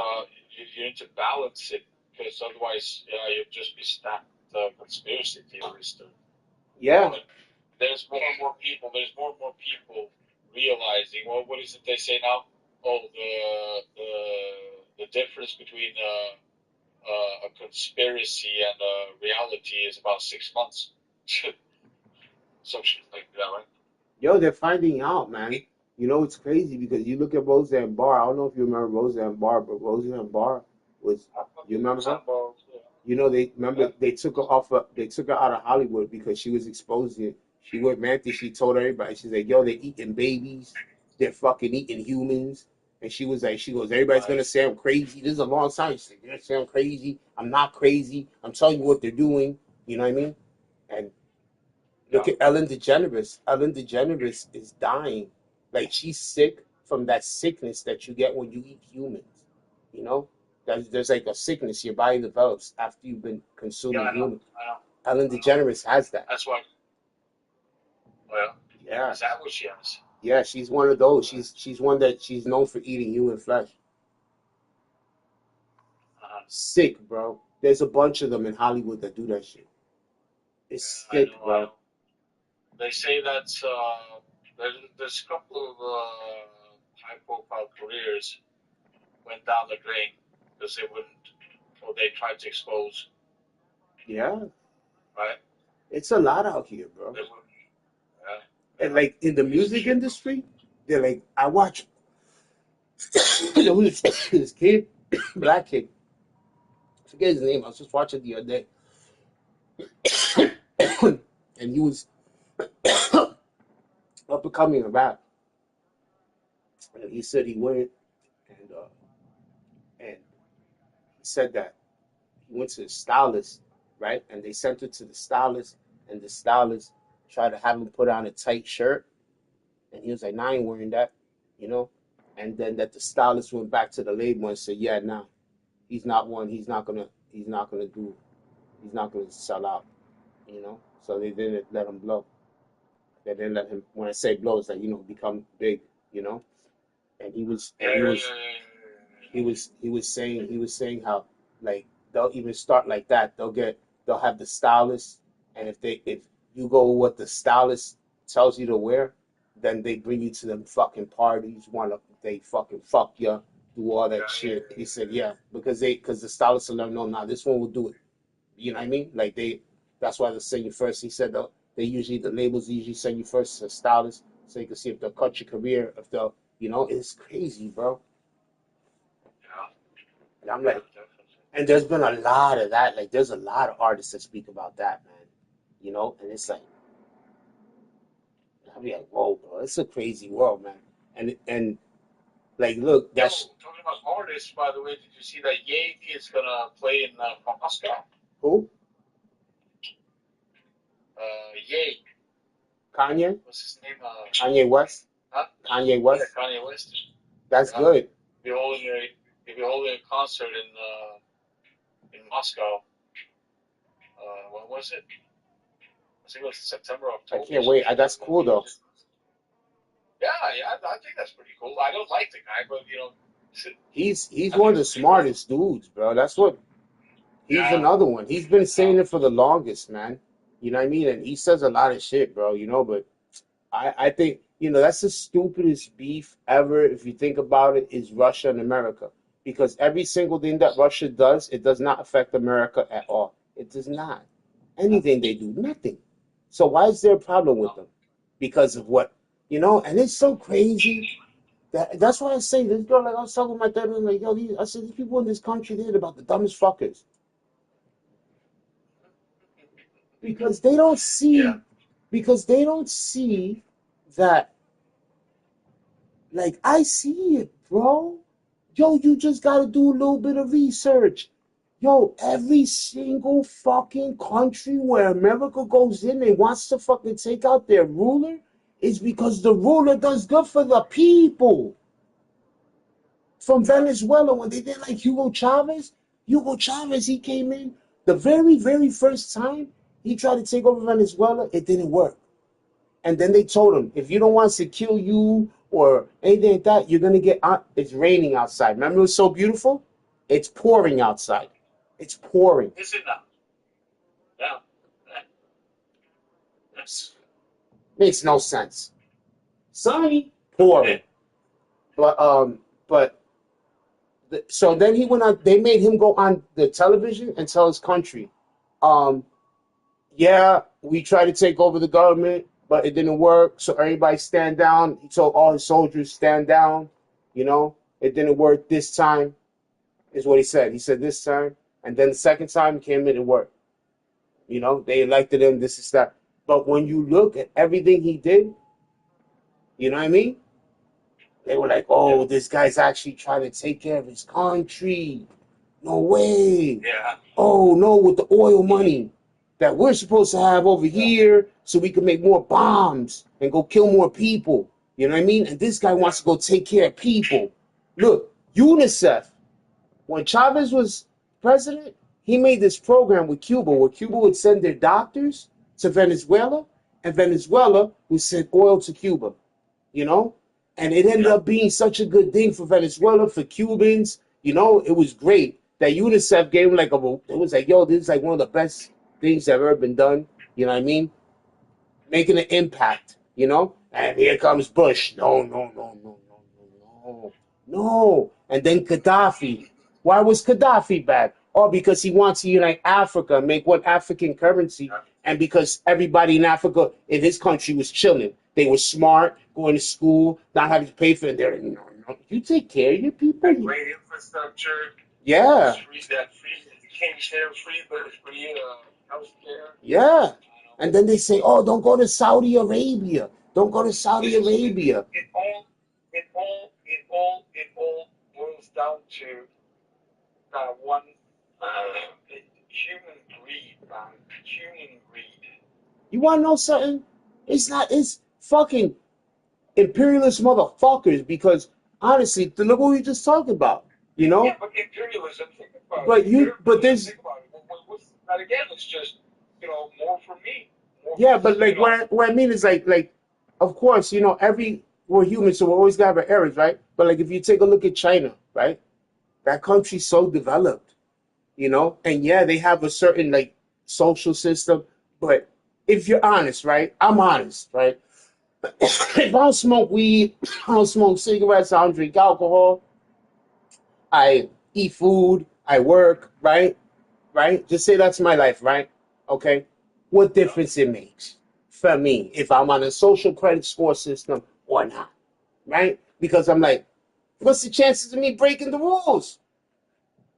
you need to balance it, because otherwise, yeah, you'll just be stacked conspiracy theorist. Yeah, But there's more and more people. There's more and more people realizing. Well, what is it they say now? Oh, the difference between a conspiracy and a reality is about 6 months. Some shit like that, right? they're finding out, man. It's crazy because you look at Roseanne Barr. I don't know if you remember Roseanne Barr, but Roseanne Barr was. You remember her? They remember Yeah, they took her off. They took her out of Hollywood because she was exposing. She went mantis. She told everybody. She's like, "Yo, they're eating babies. They're fucking eating humans." And she was like, "She goes, everybody's right. gonna say I'm crazy. This is a long time. She's like, they're gonna say I'm crazy. I'm not crazy. I'm telling you what they're doing. You know what I mean?" And Yeah, look at Ellen DeGeneres. Ellen DeGeneres is dying. Like she's sick from that sickness that you get when you eat humans. You know, there's like a sickness your body develops after you've been yeah. consuming I know. humans. I know. Ellen I know. DeGeneres has that. That's why. Well, Yeah, is that what she has? yeah. She's one of those. She's one that she's known for eating human flesh. Uh, Sick, bro. There's a bunch of them in Hollywood that do that shit. It's yeah, I sick, know. I bro. know. They say that's there's a couple of high-profile careers went down the drain because they wouldn't, or they tried to expose, Yeah, right? it's a lot out here, bro. They wouldn't. Yeah, And yeah. like in the Piece of music shit, bro. industry, they're like, I watch there was this kid, black kid. I forget his name. I was just watching the other day, and he was up and coming a rap. And he said he went and he said that he went to the stylist, right? And they sent it to the stylist, and the stylist tried to have him put on a tight shirt, and he was like, "Nah, I ain't wearing that," you know. And then that the stylist went back to the label and said, "Yeah, nah, he's not one. He's not gonna do. He's not gonna sell out." So they didn't let him blow. They didn't let him. When I say blow, it's like become big. You know, and he was Yeah, and he yeah, was yeah, yeah, he was saying how like they'll even start like that. They'll have the stylist, and if you go with what the stylist tells you to wear, then they bring you to them fucking parties. They fucking fuck you, do all yeah, that yeah, shit. He said, yeah, because the stylist will let them know, nah, this one will do it. You know what I mean? Like that's why they send you first. He said the labels usually send you first to a stylist so you can see if they'll cut your career, if they'll, it's crazy, bro. yeah, And I'm yeah, like, definitely. and there's been a lot of that. Like, there's a lot of artists that speak about that, man. And it's like, I'm like, whoa, bro, it's a crazy world, man. And like, look, Yo, that's talking about artists, by the way, did you see that Ye is gonna play in Moscow? who? Ye, Kanye, what's his name? Kanye West, Huh? Kanye Yeah, West. Kanye West. That's Yeah, good. be holding a he'll be holding a concert in Moscow. When was it? I think it was September, I October, can't some wait. shit That's like that. cool though. Yeah, yeah, I think that's pretty cool. I don't like the guy, but He's I one think of it's the pretty cool. smartest dudes, bro. That's what he's Yeah, another one. He's been yeah, saying it for the longest, man. You know what I mean? And he says a lot of shit, bro. But I think that's the stupidest beef ever. If you think about it, is Russia and America. because every single thing that Russia does, it does not affect America at all. It does not. Anything they do, nothing. So why is there a problem with them? Because of what, and it's so crazy. That's why I say this girl, like I was talking with my dad, and like, yo, I said, these people in this country, they're about the dumbest fuckers. Because they don't see, because they don't see that, like, I see it, bro. Yo, you just gotta do a little bit of research. Yo, every single fucking country where America goes in and wants to fucking take out their ruler is because the ruler does good for the people. From Venezuela, when they did like Hugo Chavez, he came in the very, very first time he tried to take over Venezuela, it didn't work. And then they told him, if you don't want us to kill you or anything like that, you're going to get out. It's raining outside. Remember it was so beautiful? It's pouring outside. It's pouring. Is it now? Yeah. Makes no sense. Sunny, pouring. But so then he went on, they made him go on the television and tell his country, yeah, we tried to take over the government, but it didn't work. So everybody stand down. He told all his soldiers stand down. It didn't work this time, is what he said. He said this time. And then the second time he came in and worked. They elected him, this is that. But when you look at everything he did, you know what I mean? They were like, oh, this guy's actually trying to take care of his country. No way. Yeah. Oh, no, with the oil money that we're supposed to have over here so we can make more bombs and go kill more people. You know what I mean? And this guy wants to go take care of people. Look, UNICEF, when Chavez was president, he made this program with Cuba where Cuba would send their doctors to Venezuela and Venezuela would send oil to Cuba, And it ended up being such a good thing for Venezuela, for Cubans. It was great that UNICEF gave him it was like, yo, this is like one of the best things that have ever been done. You know what I mean? Making an impact, And here comes Bush. No, no, no, no, no, no, no. No. And then Gaddafi. Why was Gaddafi bad? Oh, because he wants to unite Africa, make one African currency. And because everybody in Africa, in his country, was chilling. They were smart, going to school, not having to pay for it. They're, no, you take care of your people. Great infrastructure. Yeah. Free care, free healthcare. Yeah. And then they say, oh, don't go to Saudi Arabia. Don't go to Saudi Arabia. It all boils down to one human greed, man. Human greed. You want to know something? It's fucking imperialist motherfuckers because, honestly, look what we just talked about, Yeah, but imperialism, think about But it. there's... Think about it. And again, it's just, more for me. Yeah, but like what I mean is like, of course, we're human, so we always gotta have errors, right? But like if you take a look at China, right? That country's so developed, and yeah, they have a certain like social system, but if you're honest, right? I'm honest, right? If I don't smoke weed, I don't smoke cigarettes, I don't drink alcohol, I eat food, I work, right? Right? Just say that's my life, right? Okay. What difference it makes for me if I'm on a social credit score system or not, right? Because I'm like, what's the chances of me breaking the rules?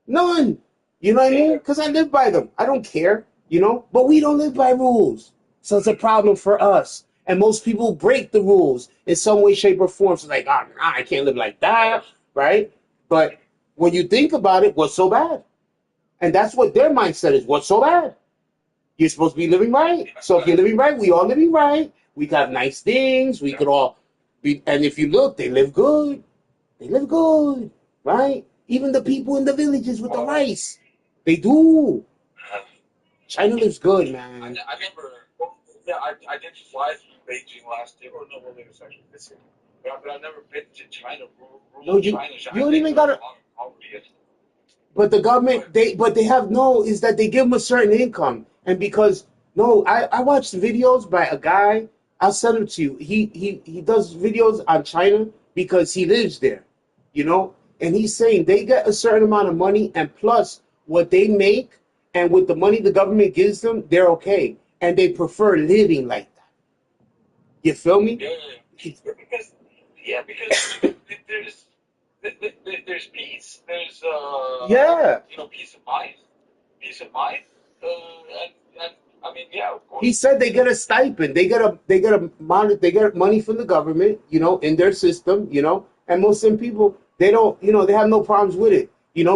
None. You know what I mean? Because I live by them. I don't care, but we don't live by rules. So it's a problem for us. And most people break the rules in some way, shape, or form. So like, I can't live like that, right? But when you think about it, what's so bad? And that's what their mindset is. What's so bad? You're supposed to be living right. So if you're living right, we all living right. We got nice things. We could all be. And if you look, they live good. They live good, right? Even the people in the villages with the rice, they do. China lives good, man. I remember. Yeah, I did fly through Beijing last year, or no, well, it was actually this year. But I've never been to China. No, you don't even gotta. But the government, they have is that they give them a certain income. And because, I watched videos by a guy, I'll send him to you. He does videos on China because he lives there, And he's saying they get a certain amount of money, and plus what they make, and with the money the government gives them, they're okay, and they prefer living like that. You feel me? Because there's there's peace, there's Yeah. peace of mind, and I mean, yeah, of He course. said they get a stipend. They get money from the government, in their system, And most of them people, they don't, they have no problems with it,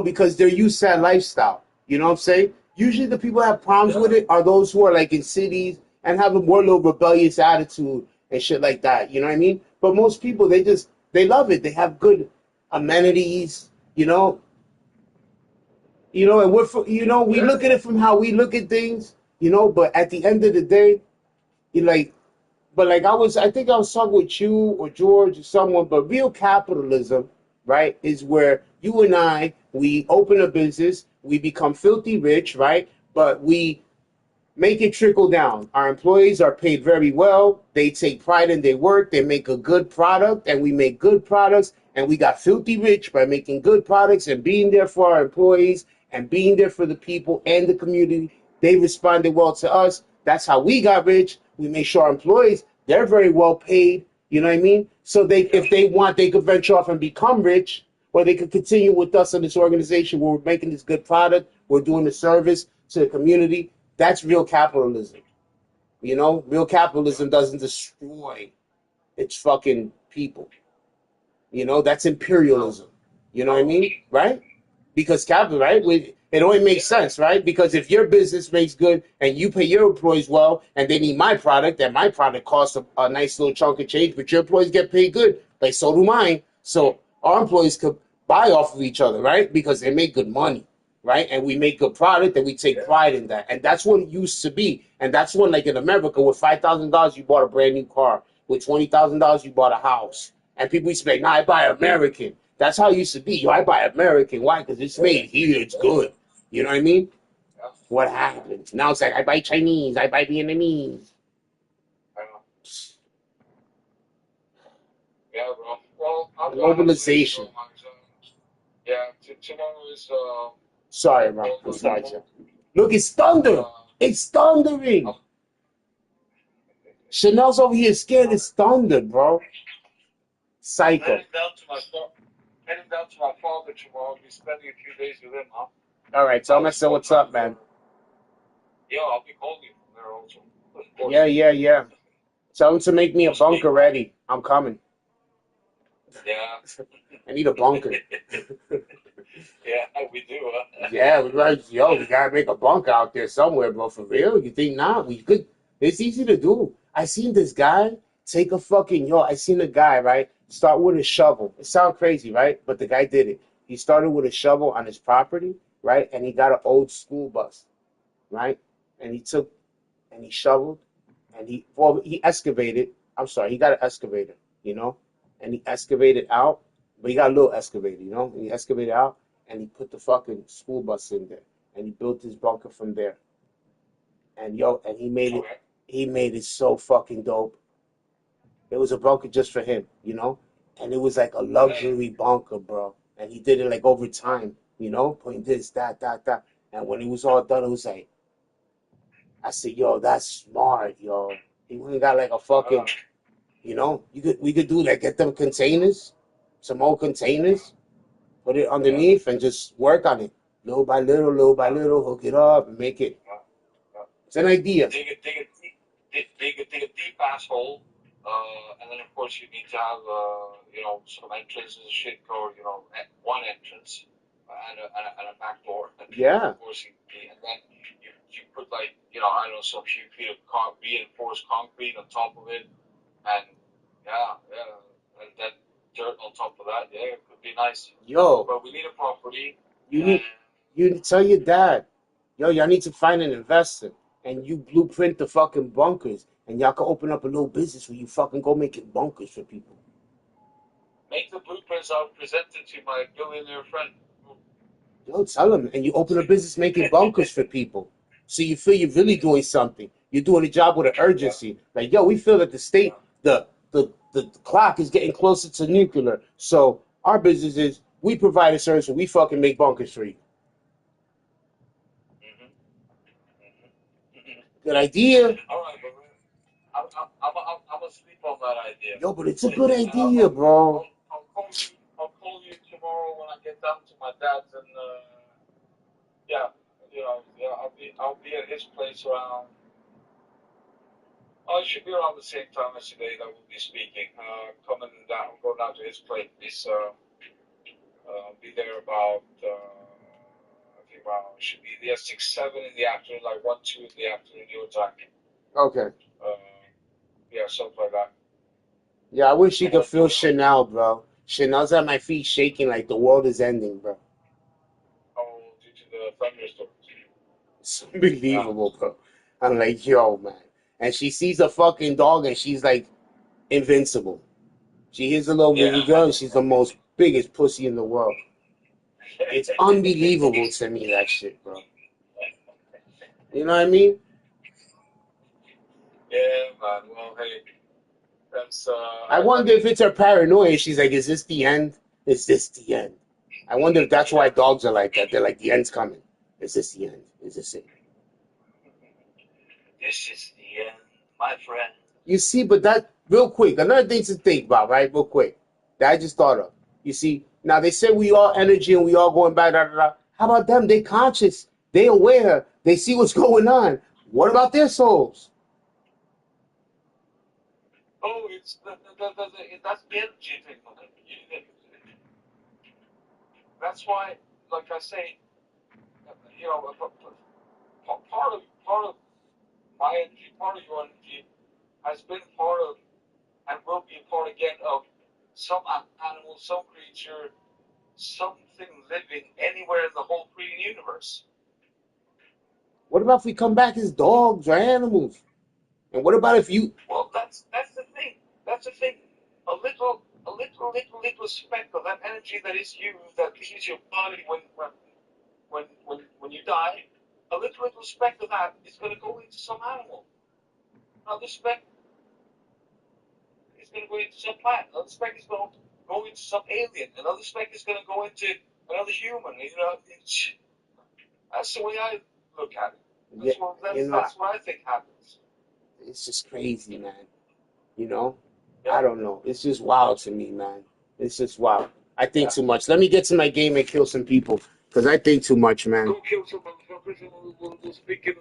because they're used to that lifestyle. You know what I'm saying? Usually the people that have problems with it are those who are like in cities and have a more little rebellious attitude and shit like that. You know what I mean? But most people, they love it. They have good amenities, and we look at it from how we look at things, but at the end of the day, you like, but like I think I was talking with you or George or someone, but real capitalism, right, is where you and we open a business, we become filthy rich, right, but we make it trickle down. Our employees are paid very well. They take pride in their work. They make a good product, and we make good products. And we got filthy rich by making good products and being there for our employees and being there for the people and the community. They responded well to us. That's how we got rich. We make sure our employees, they're very well paid. You know what I mean? So if they want, they could venture off and become rich, or they could continue with us in this organization where we're making this good product. We're doing the service to the community. That's real capitalism. Real capitalism doesn't destroy its fucking people. That's imperialism. You know what I mean? Right? Because capital, right? It only makes sense, right? Because if your business makes good and you pay your employees well and they need my product, and my product costs a nice little chunk of change, but your employees get paid good, like so do mine. So our employees could buy off of each other, right? Because they make good money, right? And we make good product and we take pride in that. And that's what it used to be. And that's when, like in America, with $5,000, you bought a brand new car. With $20,000, you bought a house. And people used to be like, nah, I buy American. That's how it used to be. Yo, I buy American. Why? Because it's made here. It's good. You know what I mean? What happened? Now it's like, I buy Chinese. I buy Vietnamese. Yeah, bro. Well, Globalization. Yeah, tomorrow is Sorry, bro. I'm sorry, Jeff. Look, it's thunder. It's thundering. Chanel's over here scared. It's thunder, bro. Psycho. Heading down to my father tomorrow. I'll be spending a few days with him, huh? All right, tell him I said what's up, man. Yeah, I'll be calling you from there also. Yeah. Tell him to make me a bunker ready. I'm coming. Yeah. I need a bunker. Yeah, we do, huh? Yeah, we gotta make a bunker out there somewhere, bro. For real? You think not? We could. It's easy to do. I seen this guy take a fucking I seen a guy, right, start with a shovel. It sounds crazy, right? But the guy did it. He started with a shovel on his property, right? And he got an old school bus, right? And he shoveled, and he excavated. I'm sorry, he got an excavator, and he excavated out, but he got a little excavator, and he excavated out, and he put the fucking school bus in there, and he built his bunker from there, and he made it so fucking dope. It was a bunker just for him, and it was like a luxury bunker, bro. And he did it like over time, putting this, that, and when it was all done, it was like, I said, yo, that's smart, yo. He went and got like a fucking, we could do like get them containers, some old containers, put it underneath and just work on it, little by little, hook it up and make it. It's an idea. Dig a deep asshole, and then of course you need to have some entrances and shit, or one entrance and a back door. And Yeah. Of course, and then you put like I don't know, some few feet of reinforced concrete on top of it, and and then dirt on top of that. Yeah, it could be nice. Yo, But we need a property. you tell your dad, yo, y'all need to find an investor, and you blueprint the fucking bunkers, and y'all can open up a little business where you fucking go making bunkers for people. Make the blueprints. I'll present it to my billionaire friend. Yo, tell him, and you open a business making bunkers for people, so you feel you're really doing something. You're doing a job with an urgency. Like, yo, we feel that the state, the clock is getting closer to nuclear. So our business is We provide a service. We fucking make bunkers for you. Good idea. All right, but I'm gonna sleep on that idea. Yo, but it's a good idea, bro. I'll call you tomorrow when I get down to my dad's, and yeah, I'll be at his place around. Oh, it should be around the same time as today that we'll be speaking. Go down to his place. Be there about. I think should be there 6, 7 in the afternoon, like 1, 2 in the afternoon your time. Okay. Yeah, something like that. Yeah, I wish you could feel Chanel, bro. Chanel's at my feet shaking like the world is ending, bro. Oh, due to the thunderstorms. It's unbelievable, bro. I'm like, yo, man. And she sees a fucking dog and she's like invincible. She hears a little baby girl and she's the most biggest pussy in the world. It's unbelievable to me, that shit, bro. You know what I mean? Yeah, man. Well, hey, that's. I wonder if it's her paranoia. She's like, is this the end? Is this the end? I wonder if that's why dogs are like that. They're like, the end's coming. Is this the end? Is this it? This is the end, my friend. You see, but that, real quick, another thing to think about, right? Real quick, that I just thought of. You see, now they say we all energy and we all going back, da, da, da. How about them? They conscious. They aware. They see what's going on. What about their souls? Oh, it's that's the energy thing. That's why, like I say, part of my energy, part of your energy, has been part of, and will be a part again of some animal, some creature, something living anywhere in the whole freaking universe. What about if we come back as dogs or animals? And what about if you... Well, that's the thing. That's the thing. A little speck of that energy that is you, that leaves your body when you die. A little speck of that is going to go into some animal. Another speck is going to go into some plant. Another speck is going to go into some alien. Another speck is going to go into another human. That's the way I look at it. That's what I think happens. It's just crazy, man. You know? I don't know. It's just wild to me, man. It's just wild. I think too much. Let me get to my game and kill some people, because I think too much, man. Go kill some motherfuckers and we'll speak in